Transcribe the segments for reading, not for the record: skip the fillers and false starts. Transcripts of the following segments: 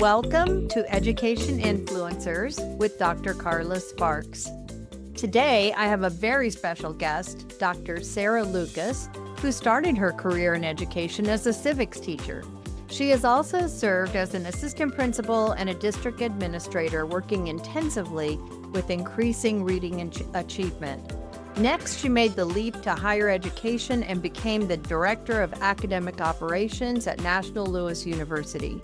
Welcome to Education Influencers with Dr. Carla Sparks. Today, I have a very special guest, Dr. Sarah Lukas, who started her career in education as a civics teacher. She has also served as an assistant principal and a district administrator, working intensively with increasing reading achievement. Next, she made the leap to higher education and became the Director of Academic Operations at National Louis University.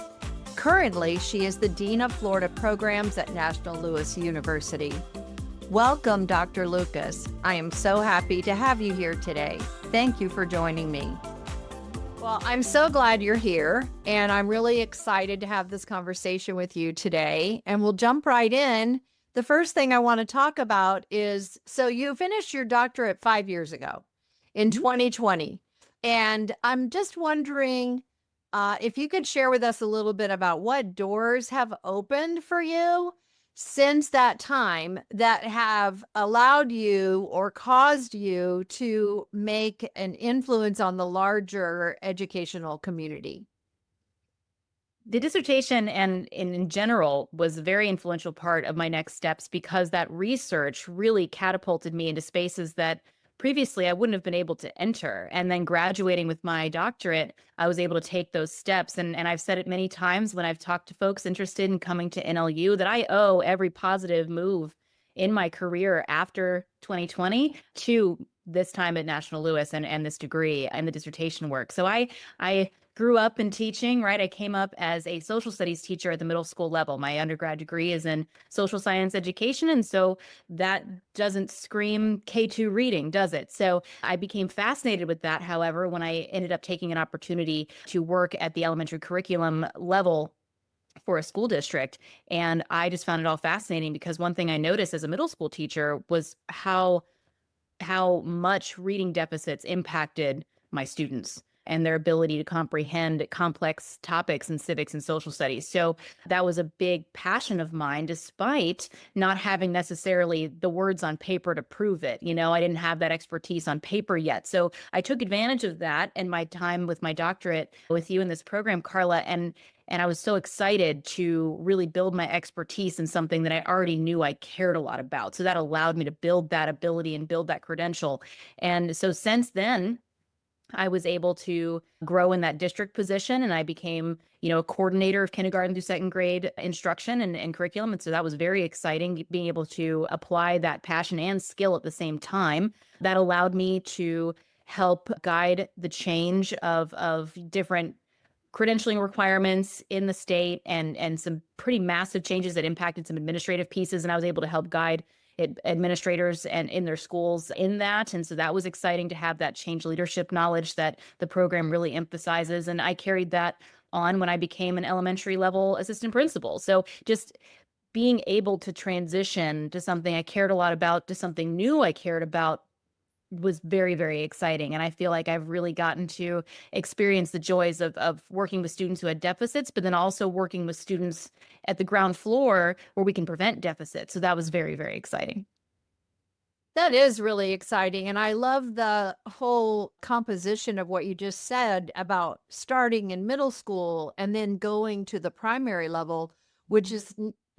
Currently, she is the Dean of Florida Programs at National Louis University. Welcome, Dr. Lukas. I am so happy to have you here today. Thank you for joining me. Well, I'm so glad you're here, and I'm really excited to have this conversation with you today. And we'll jump right in. The first thing I want to talk about is, so you finished your doctorate 5 years ago in 2020. And I'm just wondering if you could share with us a little bit about what doors have opened for you since that time that have allowed you or caused you to make an influence on the larger educational community. The dissertation and in general was a very influential part of my next steps because that research really catapulted me into spaces that previously I wouldn't have been able to enter. And then graduating with my doctorate, I was able to take those steps. And I've said it many times when I've talked to folks interested in coming to NLU that I owe every positive move in my career after 2020 to this time at National Louis and this degree and the dissertation work. So I grew up in teaching, right? I came up as a social studies teacher at the middle school level. My undergrad degree is in social science education. And so that doesn't scream K2 reading, does it? So I became fascinated with that. However, when I ended up taking an opportunity to work at the elementary curriculum level for a school district. And I just found it all fascinating because one thing I noticed as a middle school teacher was how much reading deficits impacted my students and their ability to comprehend complex topics in civics and social studies. So that was a big passion of mine, despite not having necessarily the words on paper to prove it. You know, I didn't have that expertise on paper yet. So I took advantage of that in my time with my doctorate with you in this program, Carla, and I was so excited to really build my expertise in something that I already knew I cared a lot about. So that allowed me to build that ability and build that credential. And so since then, I was able to grow in that district position, and I became, a coordinator of kindergarten through second grade instruction and curriculum. And so that was very exciting, being able to apply that passion and skill at the same time. That allowed me to help guide the change of different credentialing requirements in the state and some pretty massive changes that impacted some administrative pieces. And I was able to help guide administrators and in their schools in that. And so that was exciting to have that change leadership knowledge that the program really emphasizes. And I carried that on when I became an elementary level assistant principal. So just being able to transition to something I cared a lot about, to something new I cared about, was very, very exciting. And I feel like I've really gotten to experience the joys of working with students who had deficits, but then also working with students at the ground floor where we can prevent deficits. So that was very, very exciting. That is really exciting. And I love the whole composition of what you just said about starting in middle school and then going to the primary level, which is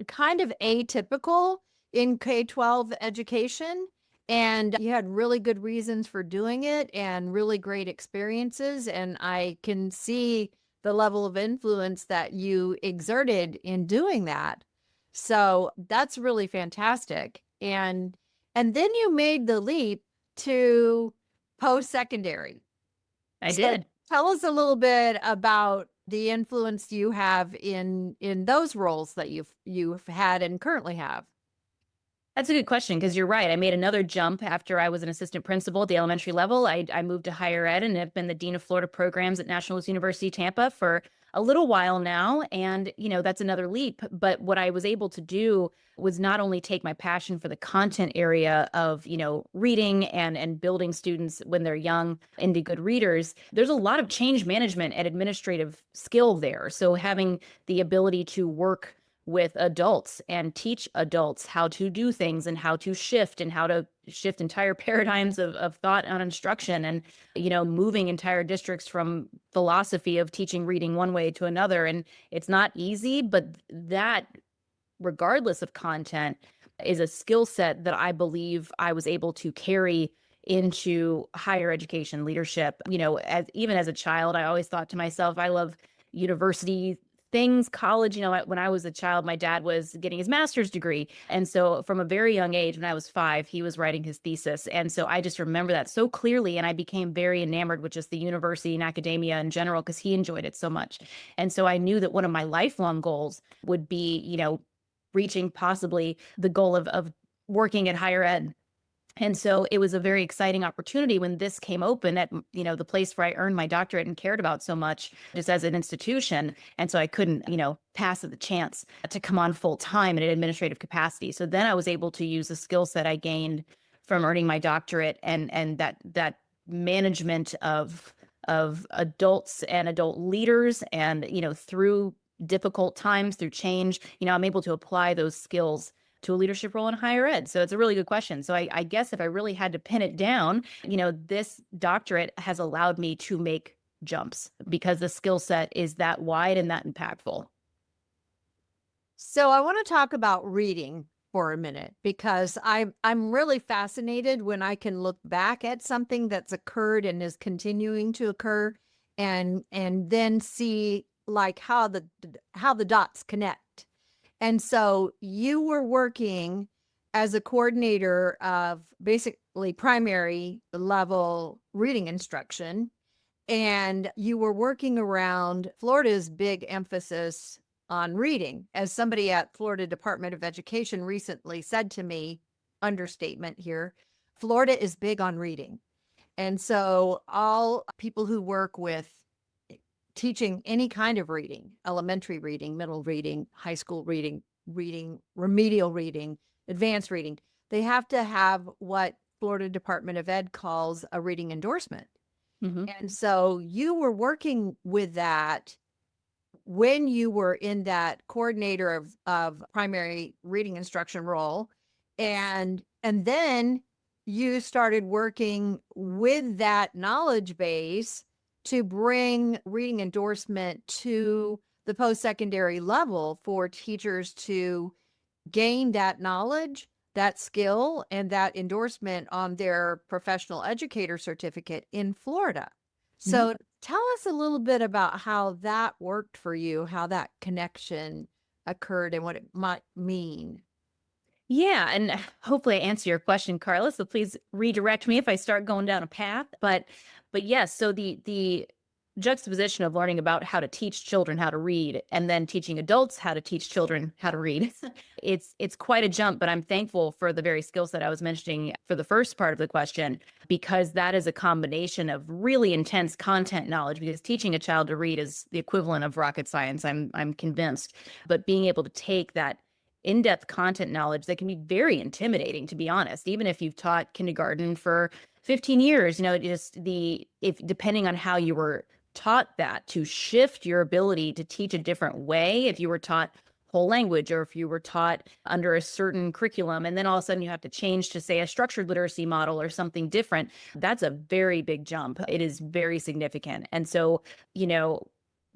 kind of atypical in K-12 education. And you had really good reasons for doing it and really great experiences. And I can see the level of influence that you exerted in doing that. So that's really fantastic. And then you made the leap to post-secondary. I did. Tell us a little bit about the influence you have in those roles that you've had and currently have. That's a good question, because you're right. I made another jump after I was an assistant principal at the elementary level. I moved to higher ed and have been the Dean of Florida Programs at National Louis University, Tampa for a little while now. And, that's another leap. But what I was able to do was not only take my passion for the content area of, reading and building students when they're young into good readers. There's a lot of change management and administrative skill there. So having the ability to work with adults and teach adults how to do things and how to shift entire paradigms of thought on instruction, and moving entire districts from philosophy of teaching reading one way to another. And it's not easy, but that, regardless of content, is a skill set that I believe I was able to carry into higher education leadership. Even as a child, I always thought to myself, I love university things, college. When I was a child, my dad was getting his master's degree. And so from a very young age, when I was 5, he was writing his thesis. And so I just remember that so clearly. And I became very enamored with just the university and academia in general because he enjoyed it so much. And so I knew that one of my lifelong goals would be, reaching possibly the goal of working at higher ed. And so it was a very exciting opportunity when this came open at, the place where I earned my doctorate and cared about so much, just as an institution. And so I couldn't, pass the chance to come on full time in an administrative capacity. So then I was able to use the skill set I gained from earning my doctorate and that management of adults and adult leaders, and through difficult times, through change, I'm able to apply those skills to a leadership role in higher ed. So it's a really good question. So I guess if I really had to pin it down, this doctorate has allowed me to make jumps because the skill set is that wide and that impactful. So I want to talk about reading for a minute, because I'm really fascinated when I can look back at something that's occurred and is continuing to occur, and then see like how the dots connect. And so you were working as a coordinator of basically primary level reading instruction, and you were working around Florida's big emphasis on reading. As somebody at Florida Department of Education recently said to me, understatement here, Florida is big on reading. And so all people who work with teaching any kind of reading, elementary reading, middle reading, high school reading, remedial reading, advanced reading, they have to have what Florida Department of Ed calls a reading endorsement. Mm-hmm. And so you were working with that when you were in that coordinator of primary reading instruction role. And then you started working with that knowledge base to bring reading endorsement to the post-secondary level for teachers to gain that knowledge, that skill, and that endorsement on their professional educator certificate in Florida. So tell us a little bit about how that worked for you, how that connection occurred and what it might mean. Yeah, and hopefully I answer your question, Carla. So please redirect me if I start going down a path. But yes, so the juxtaposition of learning about how to teach children how to read and then teaching adults how to teach children how to read, it's quite a jump. But I'm thankful for the very skill set I was mentioning for the first part of the question, because that is a combination of really intense content knowledge. Because teaching a child to read is the equivalent of rocket science, I'm convinced. But being able to take that in-depth content knowledge that can be very intimidating, to be honest, even if you've taught kindergarten for 15 years, if depending on how you were taught, that to shift your ability to teach a different way, if you were taught whole language or if you were taught under a certain curriculum, and then all of a sudden you have to change to, say, a structured literacy model or something different, that's a very big jump. It is very significant. And so,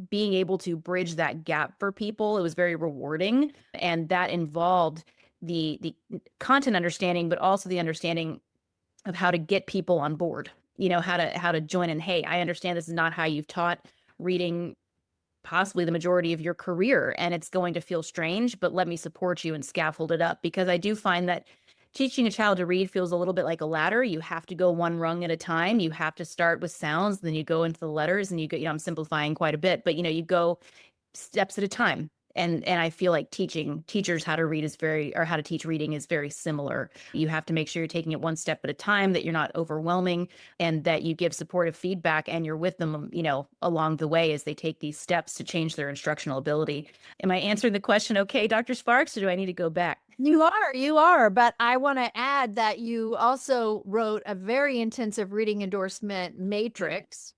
being able to bridge that gap for people, it was very rewarding. And that involved the content understanding, but also the understanding of how to get people on board, how to join in. Hey, I understand this is not how you've taught reading possibly the majority of your career, and it's going to feel strange, but let me support you and scaffold it up. Because I do find that teaching a child to read feels a little bit like a ladder. You have to go one rung at a time. You have to start with sounds, then you go into the letters, and you go, I'm simplifying quite a bit, but you go steps at a time. And I feel like teaching teachers how to read how to teach reading is very similar. You have to make sure you're taking it one step at a time, that you're not overwhelming, and that you give supportive feedback and you're with them, along the way as they take these steps to change their instructional ability. Am I answering the question okay, Dr. Sparks, or do I need to go back? You are. But I want to add that you also wrote a very intensive reading endorsement matrix.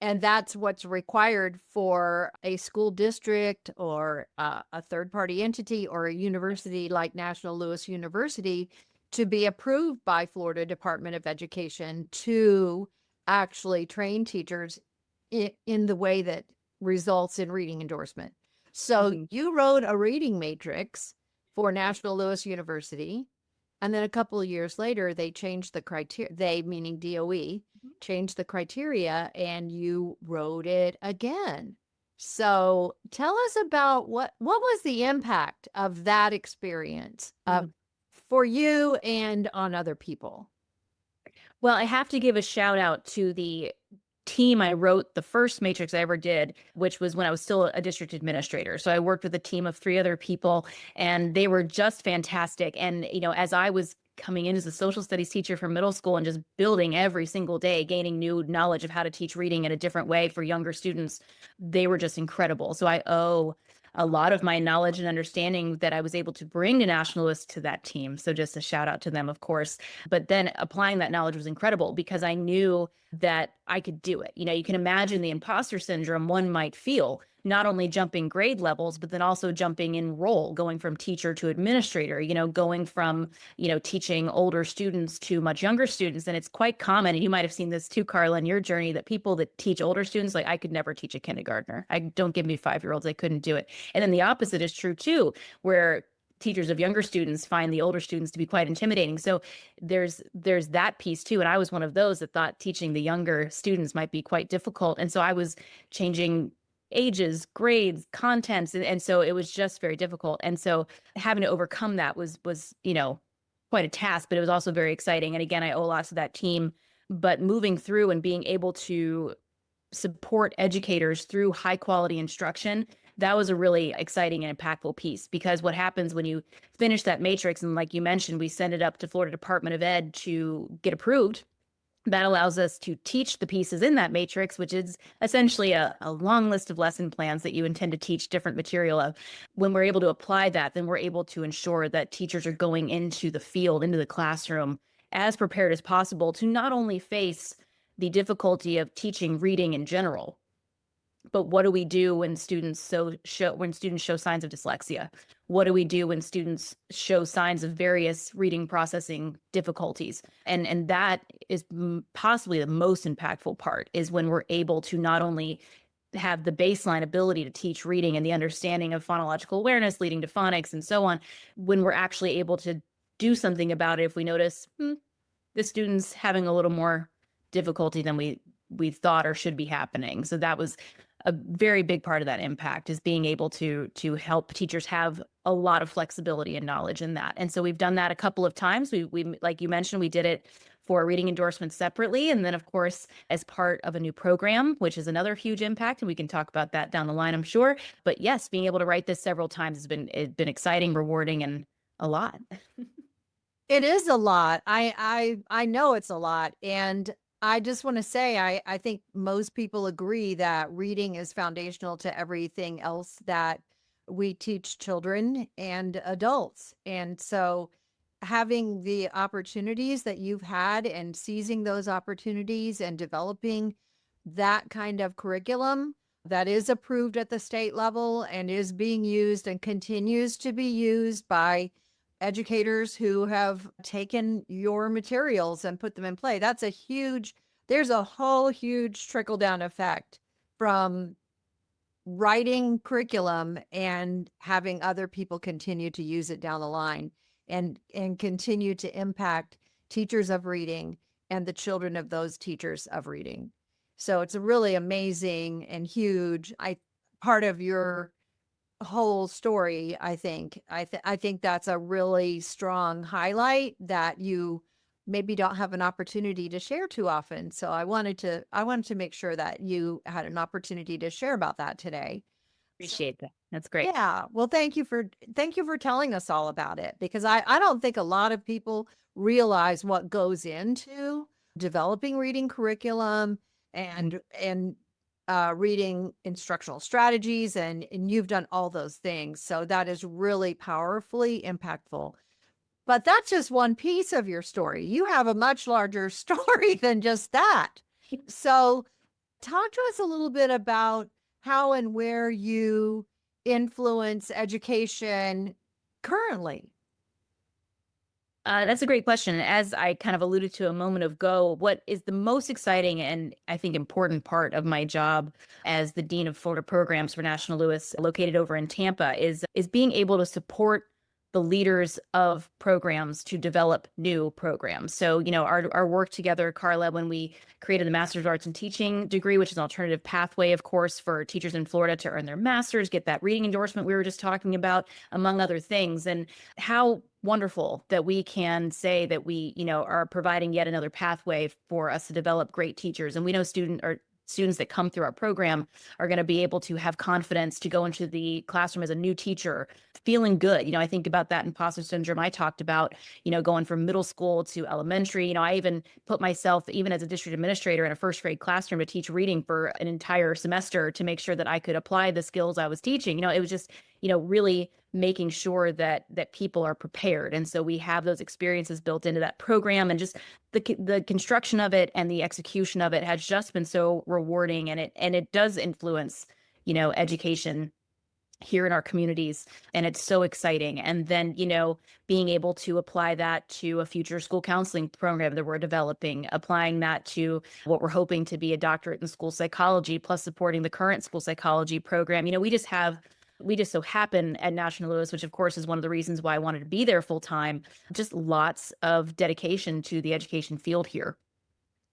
And that's what's required for a school district or a third party entity or a university like National Louis University to be approved by Florida Department of Education to actually train teachers in the way that results in reading endorsement. So Mhm. you wrote a reading matrix for National Louis University. And then a couple of years later, they changed the criteria, they meaning DOE, changed the criteria and you wrote it again. So tell us about what was the impact of that experience Mhm. for you and on other people? Well, I have to give a shout out to the team I wrote the first matrix I ever did, which was when I was still a district administrator. So I worked with a team of 3 other people, and they were just fantastic. And, as I was coming in as a social studies teacher for middle school and just building every single day, gaining new knowledge of how to teach reading in a different way for younger students, they were just incredible. So I owe a lot of my knowledge and understanding that I was able to bring to Nationalist to that team. So just a shout out to them, of course. But then applying that knowledge was incredible because I knew that I could do it. You can imagine the imposter syndrome one might feel, not only jumping grade levels, but then also jumping in role, going from teacher to administrator, going from, teaching older students to much younger students. And it's quite common. And you might have seen this too, Carla, in your journey, that people that teach older students, like I could never teach a kindergartner. I don't give me 5-year-olds. I couldn't do it. And then the opposite is true too, where teachers of younger students find the older students to be quite intimidating. So there's that piece too. And I was one of those that thought teaching the younger students might be quite difficult. And so I was changing ages, grades, contents. And so it was just very difficult. And so having to overcome that was, quite a task, but it was also very exciting. And again, I owe a lot to that team, but moving through and being able to support educators through high quality instruction, that was a really exciting and impactful piece. Because what happens when you finish that matrix, and like you mentioned, we send it up to Florida Department of Ed to get approved, that allows us to teach the pieces in that matrix, which is essentially a long list of lesson plans that you intend to teach different material of. When we're able to apply that, then we're able to ensure that teachers are going into the field, into the classroom, as prepared as possible to not only face the difficulty of teaching reading in general, but what do we do when students show signs of dyslexia? What do we do when students show signs of various reading processing difficulties? And that is possibly the most impactful part, is when we're able to not only have the baseline ability to teach reading and the understanding of phonological awareness leading to phonics and so on, when we're actually able to do something about it if we notice the student's having a little more difficulty than we thought or should be happening. So that was a very big part of that impact, is being able to help teachers have a lot of flexibility and knowledge in that. And so we've done that a couple of times. We like you mentioned, we did it for reading endorsements separately, and then of course as part of a new program, which is another huge impact, and we can talk about that down the line, I'm sure. But yes, being able to write this several times has been exciting, rewarding, and a lot. It is a lot. I know it's a lot. And I just want to say I think most people agree that reading is foundational to everything else that we teach children and adults. And so having the opportunities that you've had and seizing those opportunities and developing that kind of curriculum that is approved at the state level and is being used and continues to be used by educators who have taken your materials and put them in play. There's a whole huge trickle down effect from writing curriculum and having other people continue to use it down the line and continue to impact teachers of reading and the children of those teachers of reading. So it's a really amazing and huge part of your whole story. I think that's a really strong highlight that you maybe don't have an opportunity to share too often. So I wanted to make sure that you had an opportunity to share about that today. So, Appreciate that. That's great. yeah, well, thank you for telling us all about it, because I don't think a lot of people realize what goes into developing reading curriculum and reading instructional strategies, and you've done all those things. So that is really powerfully impactful. But that's just one piece of your story. You have a much larger story than just that. So Talk to us a little bit about how and where you influence education currently. That's a great question. As I kind of alluded to a moment ago, what is the most exciting and I think important part of my job as the Dean of Florida Programs for National Louis, located over in Tampa, is being able to support the leaders of programs to develop new programs. So, our work together, Carla, when we created the Master's of Arts in Teaching degree, which is an alternative pathway, of course, for teachers in Florida to earn their master's, get that reading endorsement we were just talking about, among other things. And how wonderful that we can say that we, are providing yet another pathway for us to develop great teachers. And we know students that come through our program are going to be able to have confidence to go into the classroom as a new teacher, feeling good. I think about that imposter syndrome I talked about, going from middle school to elementary. I even put myself, even as a district administrator, in a first grade classroom to teach reading for an entire semester to make sure that I could apply the skills I was teaching. It was just, really making sure that people are prepared. And so we have those experiences built into that program, and just the construction of it and the execution of it has just been so rewarding, and it does influence, education here in our communities, and it's so exciting. And then, being able to apply that to a future school counseling program that we're developing, applying that to what we're hoping to be a doctorate in school psychology, plus supporting the current school psychology program. We just so happen at National Louis, which of course is one of the reasons why I wanted to be there full time, just lots of dedication to the education field here.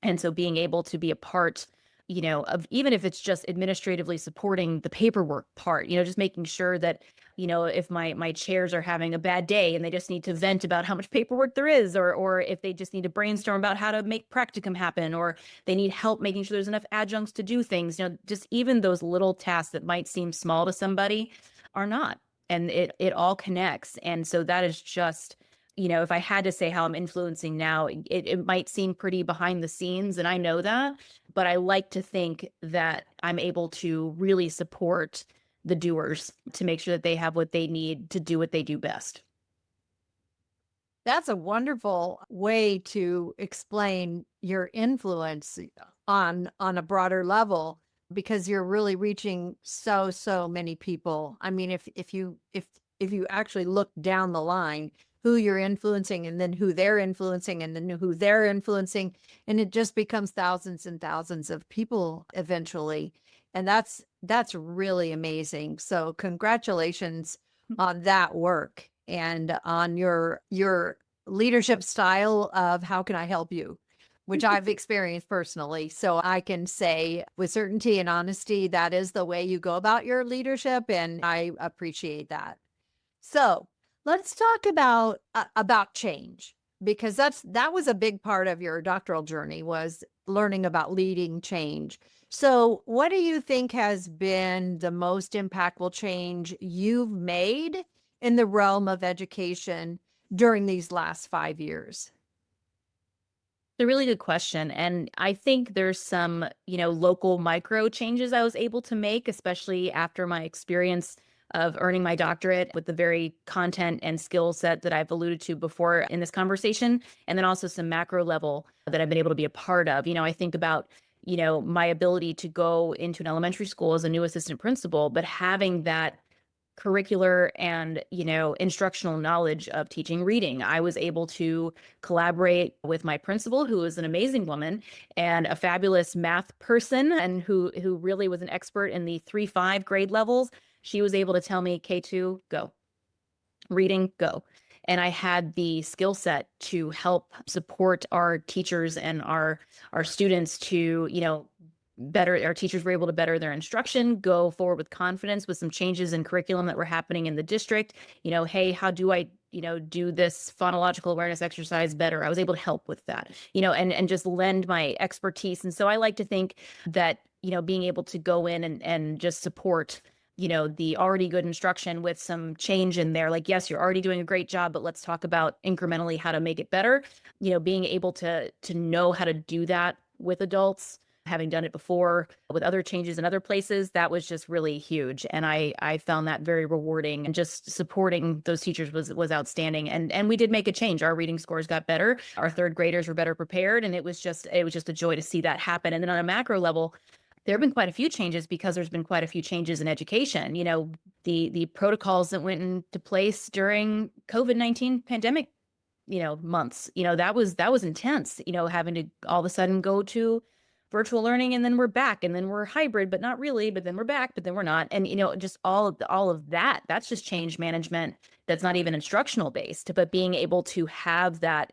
And so being able to be a part, of, even if it's just administratively supporting the paperwork part, just making sure that, if my chairs are having a bad day and they just need to vent about how much paperwork there is, or if they just need to brainstorm about how to make practicum happen, or they need help making sure there's enough adjuncts to do things, just even those little tasks that might seem small to somebody are not. And it all connects. And so that is just, if I had to say how I'm influencing now, it might seem pretty behind the scenes, and I know that, but I like to think that I'm able to really support the doers to make sure that they have what they need to do what they do best. That's a wonderful way to explain your influence on a broader level, because you're really reaching so many people. I mean, if you actually look down the line, who you're influencing, and then who they're influencing, and then who they're influencing, and it just becomes thousands and thousands of people eventually. And that's really amazing. So congratulations on that work and on your leadership style of how can I help you, which I've experienced personally. So I can say with certainty and honesty, that is the way you go about your leadership, and I appreciate that. So let's talk about change, because that was a big part of your doctoral journey, was learning about leading change. So what do you think has been the most impactful change you've made in the realm of education during these last 5 years? It's a really good question. And I think there's some, local micro changes I was able to make, especially after my experience of earning my doctorate with the very content and skill set that I've alluded to before in this conversation. And then also some macro level that I've been able to be a part of. I think about, my ability to go into an elementary school as a new assistant principal, but having that curricular and, instructional knowledge of teaching reading. I was able to collaborate with my principal, who is an amazing woman and a fabulous math person, and who really was an expert in the 3-5 grade levels. She was able to tell me, K2, go. Reading, go. And I had the skill set to help support our teachers and our students to, better. Our teachers were able to better their instruction, go forward with confidence with some changes in curriculum that were happening in the district. Hey, how do I, do this phonological awareness exercise better? I was able to help with that, and just lend my expertise. And so I like to think that, being able to go in and just support, the already good instruction with some change in there. Like, yes, you're already doing a great job, but let's talk about incrementally how to make it better. Being able to know how to do that with adults, having done it before with other changes in other places, that was just really huge. And I found that very rewarding, and just supporting those teachers was outstanding. And we did make a change. Our reading scores got better. Our third graders were better prepared. And it was just a joy to see that happen. And then on a macro level, There have been quite a few changes because there's been quite a few changes in education. The protocols that went into place during COVID-19 pandemic, months, that was intense, having to all of a sudden go to virtual learning, and then we're back, and then we're hybrid, but not really, but then we're back, but then we're not. And just all of that, that's just change management. That's not even instructional based, but being able to have that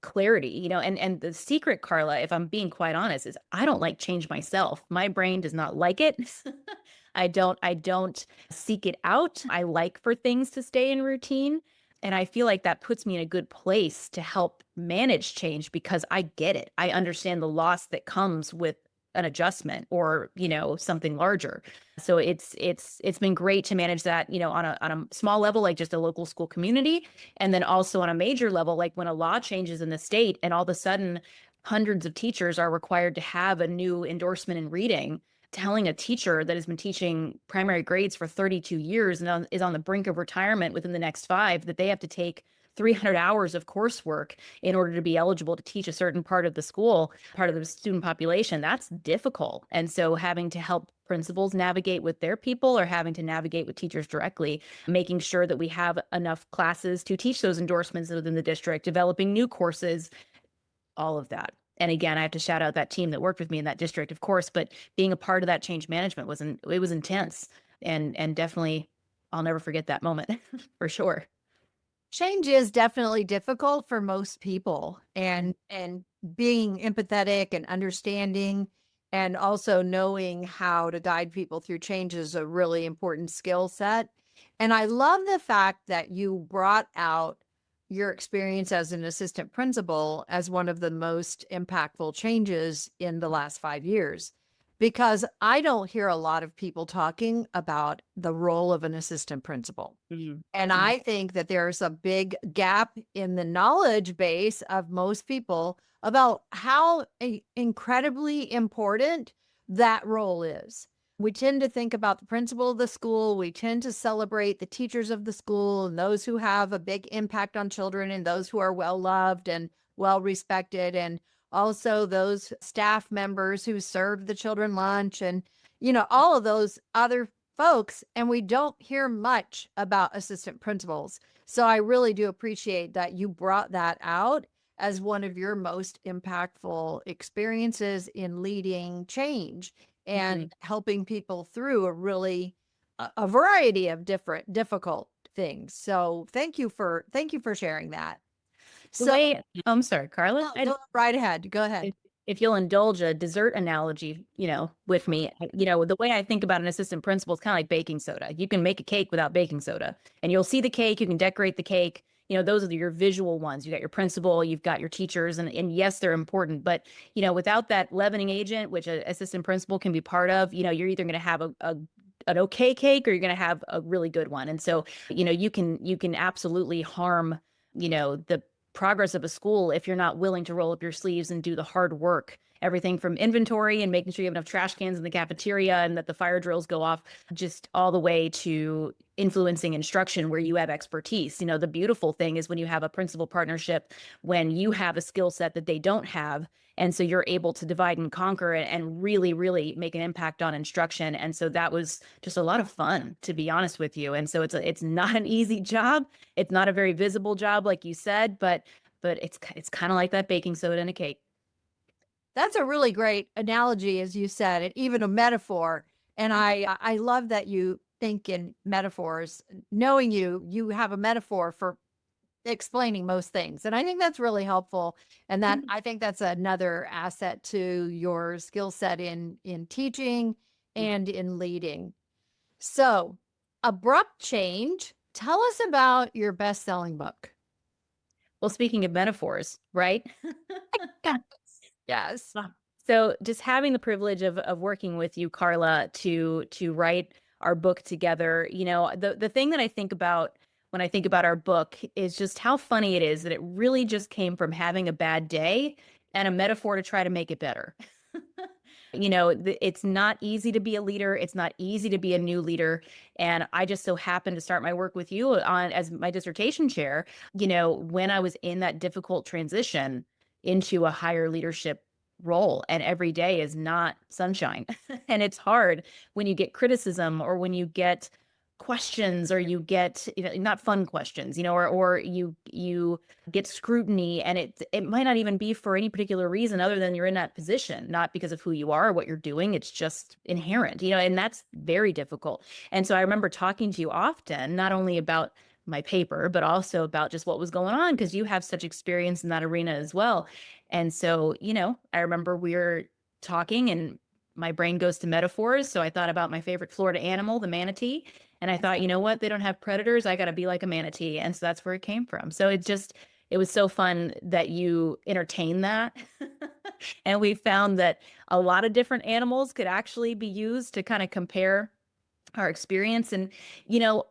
clarity, and the secret, Carla, if I'm being quite honest, is I don't like change myself. My brain does not like it. I don't seek it out. I like for things to stay in routine. And I feel like that puts me in a good place to help manage change because I get it. I understand the loss that comes with an adjustment or, something larger. So it's been great to manage that, on a small level, like just a local school community. And then also on a major level, like when a law changes in the state and all of a sudden hundreds of teachers are required to have a new endorsement in reading, telling a teacher that has been teaching primary grades for 32 years and is on the brink of retirement within the next 5 that they have to take 300 hours of coursework in order to be eligible to teach a certain part of the school, part of the student population, that's difficult. And so having to help principals navigate with their people or having to navigate with teachers directly, making sure that we have enough classes to teach those endorsements within the district, developing new courses, all of that. And again, I have to shout out that team that worked with me in that district, of course, but being a part of that change management it was intense, and definitely I'll never forget that moment for sure. Change is definitely difficult for most people, and being empathetic and understanding and also knowing how to guide people through change is a really important skill set. And I love the fact that you brought out your experience as an assistant principal as one of the most impactful changes in the last 5 years, because I don't hear a lot of people talking about the role of an assistant principal. Mhm. And Mhm. I think that there's a big gap in the knowledge base of most people about how incredibly important that role is. We tend to think about the principal of the school. We tend to celebrate the teachers of the school and those who have a big impact on children and those who are well loved and well respected. And also those staff members who serve the children lunch and, all of those other folks. And we don't hear much about assistant principals. So I really do appreciate that you brought that out as one of your most impactful experiences in leading change and Mhm. helping people through a variety of different difficult things. So thank you for sharing that. The So way I'm sorry, Carla. no, go right ahead. Go If ahead. if you'll indulge a dessert analogy, with me, the way I think about an assistant principal is kind of like baking soda. You can make a cake without baking soda, and you'll see the cake, you can decorate the cake. Those are your visual ones. You got your principal, you've got your teachers, and yes, they're important, but without that leavening agent, which an assistant principal can be part of, you're either going to have an okay cake or you're going to have a really good one. And so, you can absolutely harm, the progress of a school if you're not willing to roll up your sleeves and do the hard work. Everything from inventory and making sure you have enough trash cans in the cafeteria and that the fire drills go off, just all the way to influencing instruction where you have expertise. The beautiful thing is when you have a principal partnership, when you have a skill set that they don't have. And so you're able to divide and conquer it and really, really make an impact on instruction. And so that was just a lot of fun, to be honest with you. And so it's not an easy job. It's not a very visible job, like you said, but it's kind of like that baking soda in a cake. That's a really great analogy, as you said, and even a metaphor. And I love that you think in metaphors. Knowing you have a metaphor for explaining most things. And I think that's really helpful. And that Mhm. I think that's another asset to your skill set in teaching and in leading. So, abrupt change. Tell us about your best-selling book. Well, speaking of metaphors, right? Yes. Yes. So just having the privilege of working with you, Carla, to write our book together, the thing that I think about when I think about our book is just how funny it is that it really just came from having a bad day and a metaphor to try to make it better. It's not easy to be a leader. It's not easy to be a new leader. And I just so happened to start my work with you on as my dissertation chair, when I was in that difficult transition into a higher leadership role, and every day is not sunshine. And it's hard when you get criticism or when you get questions or you get, not fun questions, or you get scrutiny, and it might not even be for any particular reason other than you're in that position, not because of who you are or what you're doing. It's just inherent, and that's very difficult. And so I remember talking to you often, not only about my paper, but also about just what was going on, because you have such experience in that arena as well. And so, I remember we were talking and my brain goes to metaphors. So I thought about my favorite Florida animal, the manatee. And I thought, you know what? They don't have predators. I got to be like a manatee. And so that's where it came from. So it was so fun that you entertain that. And we found that a lot of different animals could actually be used to kind of compare our experience. And, you know,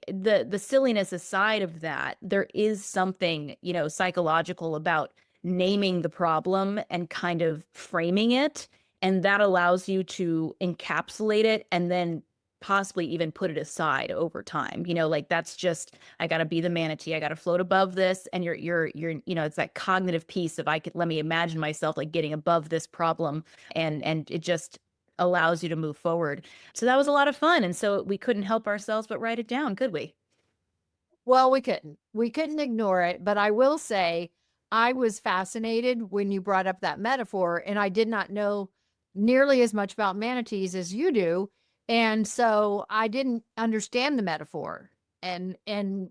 the silliness aside of that, there is something, psychological about naming the problem and kind of framing it. And that allows you to encapsulate it and then possibly even put it aside over time. Like that's just, I got to be the manatee. I got to float above this. And it's that cognitive piece of let me imagine myself like getting above this problem. And it just allows you to move forward. So that was a lot of fun. And so we couldn't help ourselves but write it down, could we? Well, we couldn't. We couldn't ignore it. But I will say, I was fascinated when you brought up that metaphor, and I did not know nearly as much about manatees as you do. And so I didn't understand the metaphor. And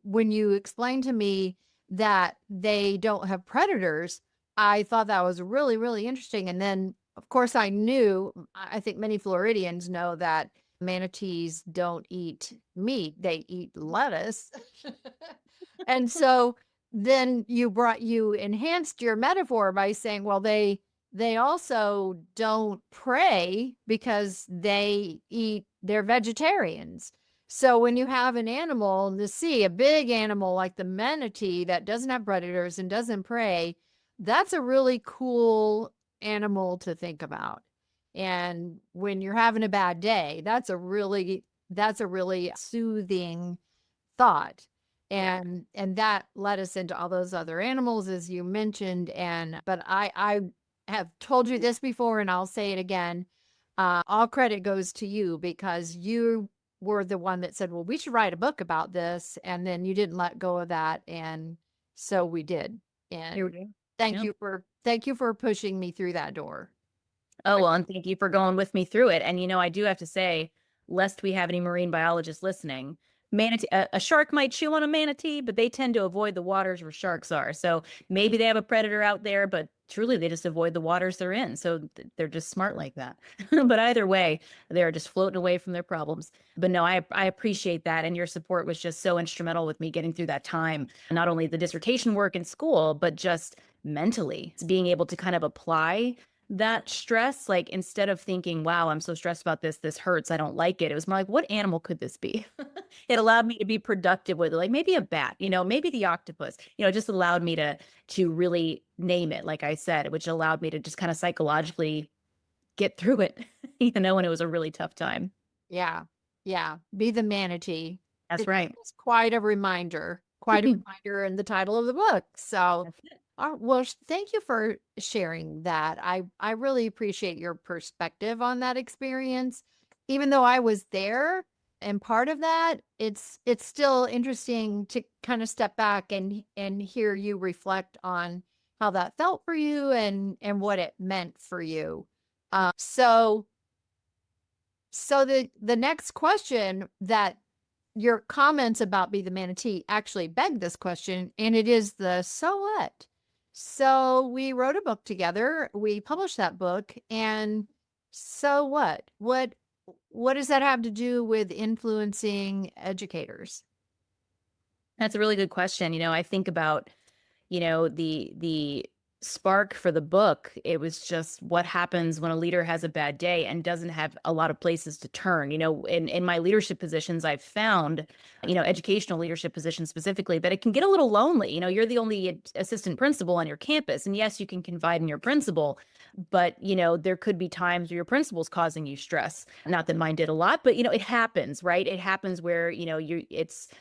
when you explained to me that they don't have predators, I thought that was really, really interesting. And then, of course, I think many Floridians know that manatees don't eat meat, they eat lettuce. And so then you enhanced your metaphor by saying, well, they also don't prey because they're vegetarians. So when you have an animal in the sea, a big animal like the manatee that doesn't have predators and doesn't prey, that's a really cool animal to think about. And when you're having a bad day, that's a really soothing thought. And that led us into all those other animals as you mentioned. But I have told you this before and I'll say it again. All credit goes to you because you were the one that said, well, we should write a book about this. And then you didn't let go of that. And so we did. Here And we go. thank Yeah. you for pushing me through that door. Oh, well, and thank you for going with me through it. And, I do have to say, lest we have any marine biologists listening, a shark might chew on a manatee, but they tend to avoid the waters where sharks are. So maybe they have a predator out there, but truly they just avoid the waters they're in. So they're just smart like that. But either way, they're just floating away from their problems. But no, I appreciate that. And your support was just so instrumental with me getting through that time. Not only the dissertation work in school, but just mentally being able to kind of apply that stress, like instead of thinking, wow, I'm so stressed about this hurts, I don't like it. It was more like, what animal could this be? It allowed me to be productive with it, like maybe a bat, maybe the octopus, it just allowed me to really name it, like I said, which allowed me to just kind of psychologically get through it, when it was a really tough time. Yeah. Yeah. Be the manatee. That's right. It's quite a reminder, in the title of the book. So, That's it. well, thank you for sharing that. I really appreciate your perspective on that experience. Even though I was there and part of that, it's still interesting to kind of step back and hear you reflect on how that felt for you and what it meant for you. So the next question that your comments about Be the Manatee actually beg this question, and it is the so what? So we wrote a book together. We published that book, and so what? What does that have to do with influencing educators? That's a really good question. I think about, the spark for the book. It was just what happens when a leader has a bad day and doesn't have a lot of places to turn. In my leadership positions, I've found, educational leadership positions specifically, that it can get a little lonely. You're the only assistant principal on your campus. And yes, you can confide in your principal, but there could be times where your principal's causing you stress. Not that mine did a lot, but it happens, right? It happens where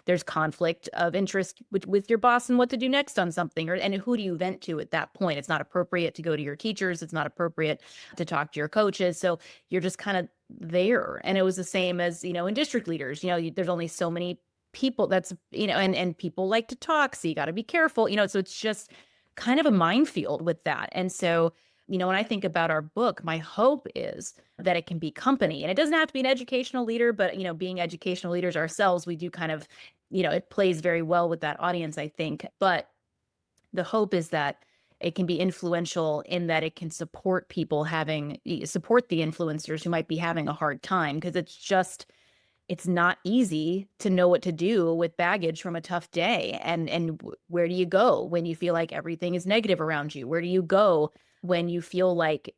there's conflict of interest with your boss and what to do next on something, and who do you vent to at that point? point. It's not appropriate to go to your teachers. It's not appropriate to talk to your coaches. So you're just kind of there. And it was the same as, in district leaders, there's only so many people and people like to talk. So you got to be careful, so it's just kind of a minefield with that. And so, when I think about our book, my hope is that it can be company, and it doesn't have to be an educational leader, but, being educational leaders ourselves, we do kind of, it plays very well with that audience, I think. But the hope is that it can be influential in that it can support support the influencers who might be having a hard time, because it's not easy to know what to do with baggage from a tough day. And where do you go when you feel like everything is negative around you? Where do you go when you feel like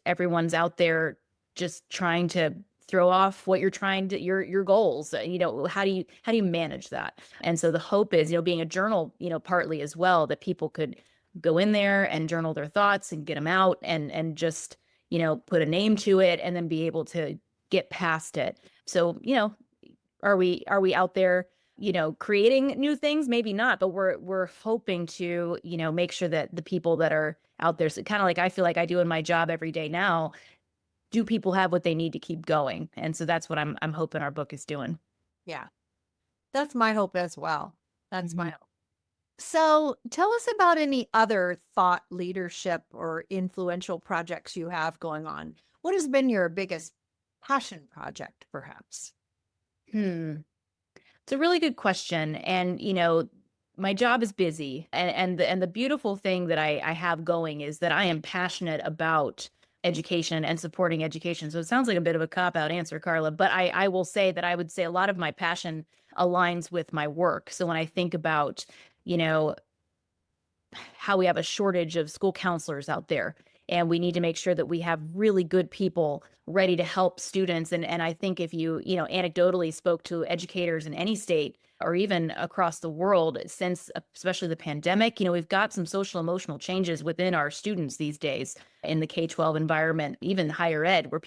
everyone's out there just trying to throw off what you're trying to your goals? How do you manage that? And so the hope is, being a journal, partly as well, that people could go in there and journal their thoughts and get them out and just, put a name to it and then be able to get past it. So, are we out there, creating new things? Maybe not, but we're hoping to, make sure that the people that are out there, so kind of like I feel like I do in my job every day now, do people have what they need to keep going? And so that's what I'm hoping our book is doing. Yeah, that's my hope as well. That's my Mhm. hope. So tell us about any other thought leadership or influential projects you have going on. What has been your biggest passion project, perhaps? Hmm. It's a really good question. And, my job is busy. And the beautiful thing that I have going is that I am passionate about education and supporting education. So it sounds like a bit of a cop-out answer, Carla, but I will say that I would say a lot of my passion aligns with my work. So when I think about, you know, how we have a shortage of school counselors out there, and we need to make sure that we have really good people ready to help students. And I think if you anecdotally spoke to educators in any state or even across the world since especially the pandemic, we've got some social emotional changes within our students these days in the K-12 environment, even higher ed, where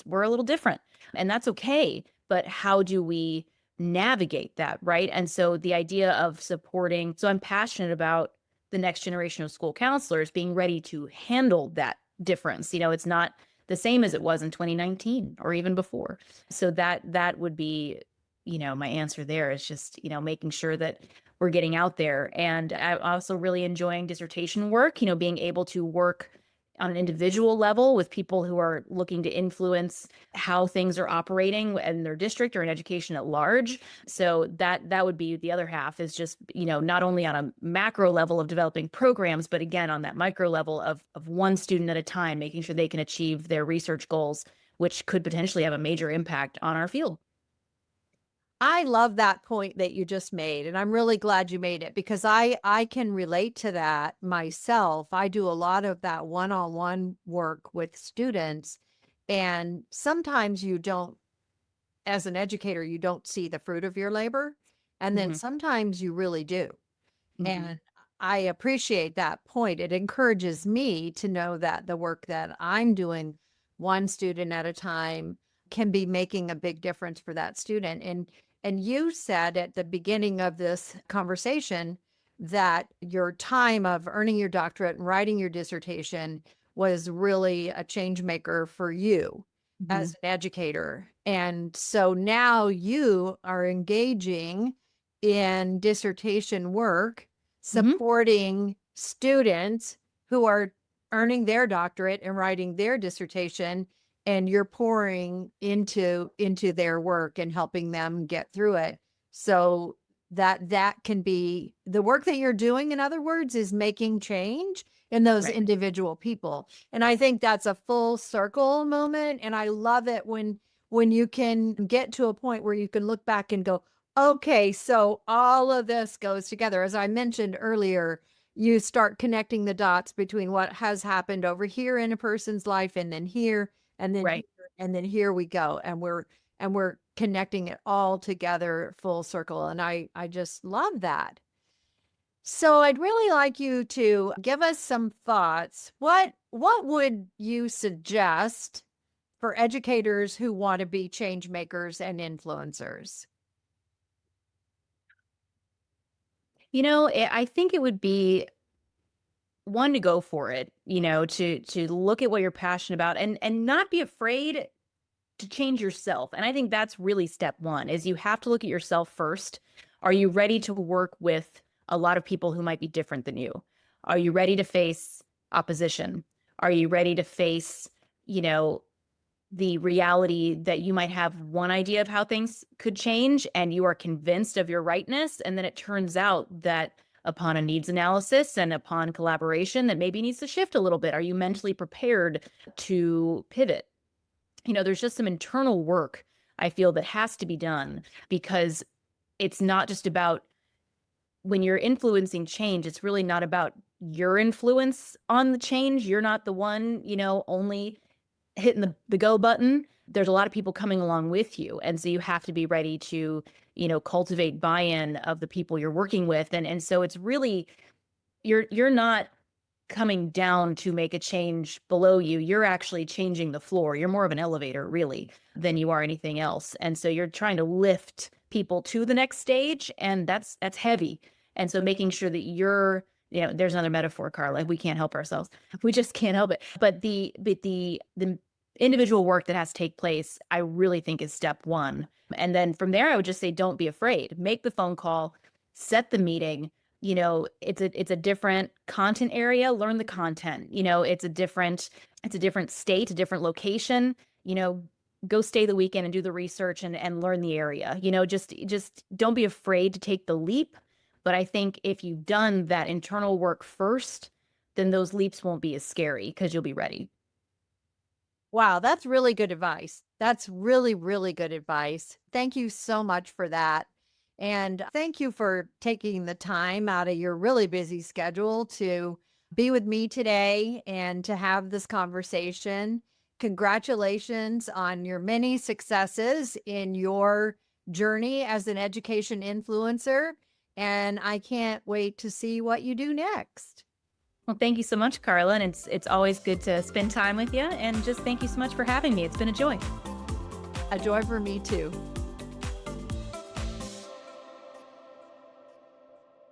we're a little different, and that's okay. But how do we navigate that, right? And so the idea of supporting, so I'm passionate about the next generation of school counselors being ready to handle that difference. It's not the same as it was in 2019 or even before. So that would be, my answer there is just, making sure that we're getting out there. And I'm also really enjoying dissertation work, being able to work on an individual level with people who are looking to influence how things are operating in their district or in education at large. So that would be the other half, is just, not only on a macro level of developing programs, but again, on that micro level of one student at a time, making sure they can achieve their research goals, which could potentially have a major impact on our field. I love that point that you just made, and I'm really glad you made it because I can relate to that myself. I do a lot of that one-on-one work with students, and sometimes you don't, as an educator, you don't see the fruit of your labor, and then Hmm. sometimes you really do. Hmm. And I appreciate that point. It encourages me to know that the work that I'm doing, one student at a time, can be making a big difference for that student. And you said at the beginning of this conversation that your time of earning your doctorate and writing your dissertation was really a change maker for you Hmm. as an educator. And so now you are engaging in dissertation work Hmm. supporting students who are earning their doctorate and writing their dissertation, and you're pouring into their work and helping them get through it, so that can be the work that you're doing, in other words, is making change in those Right. individual people. And I think that's a full circle moment, and I love it when you can get to a point where you can look back and go, okay, so all of this goes together. As I mentioned earlier, you start connecting the dots between what has happened over here in a person's life and then here and then here Right. and then here we go, and we're connecting it all together full circle, and I just love that. So I'd really like you to give us some thoughts. What would you suggest for educators who want to be change makers and influencers? I think it would be one, to go for it, to look at what you're passionate about, and not be afraid to change yourself. And I think that's really step one, is you have to look at yourself first. Are you ready to work with a lot of people who might be different than you? Are you ready to face opposition? Are you ready to face, you know, the reality that you might have one idea of how things could change and you are convinced of your rightness, and then it turns out that upon a needs analysis and upon collaboration that maybe needs to shift a little bit? Are you mentally prepared to pivot? There's just some internal work I feel that has to be done, because it's not just about, when you're influencing change, it's really not about your influence on the change. You're not the one, only hitting the go button. There's a lot of people coming along with you. And so you have to be ready to, cultivate buy-in of the people you're working with. And so it's really, you're not coming down to make a change below you. You're actually changing the floor. You're more of an elevator, really, than you are anything else. And so you're trying to lift people to the next stage, and that's heavy. And so making sure that there's another metaphor, Carla. We can't help ourselves. We just can't help it. But the individual work that has to take place, I really think, is step one. And then from there, I would just say, don't be afraid. Make the phone call, set the meeting. It's a different content area. Learn the content. It's a different state, a different location. Go stay the weekend and do the research and learn the area. Just don't be afraid to take the leap. But I think if you've done that internal work first, then those leaps won't be as scary because you'll be ready. Wow, that's really good advice. That's really, really good advice. Thank you so much for that. And thank you for taking the time out of your really busy schedule to be with me today and to have this conversation. Congratulations on your many successes in your journey as an education influencer. And I can't wait to see what you do next. Well, thank you so much, Carla. And it's always good to spend time with you. And just thank you so much for having me. It's been a joy. A joy for me too.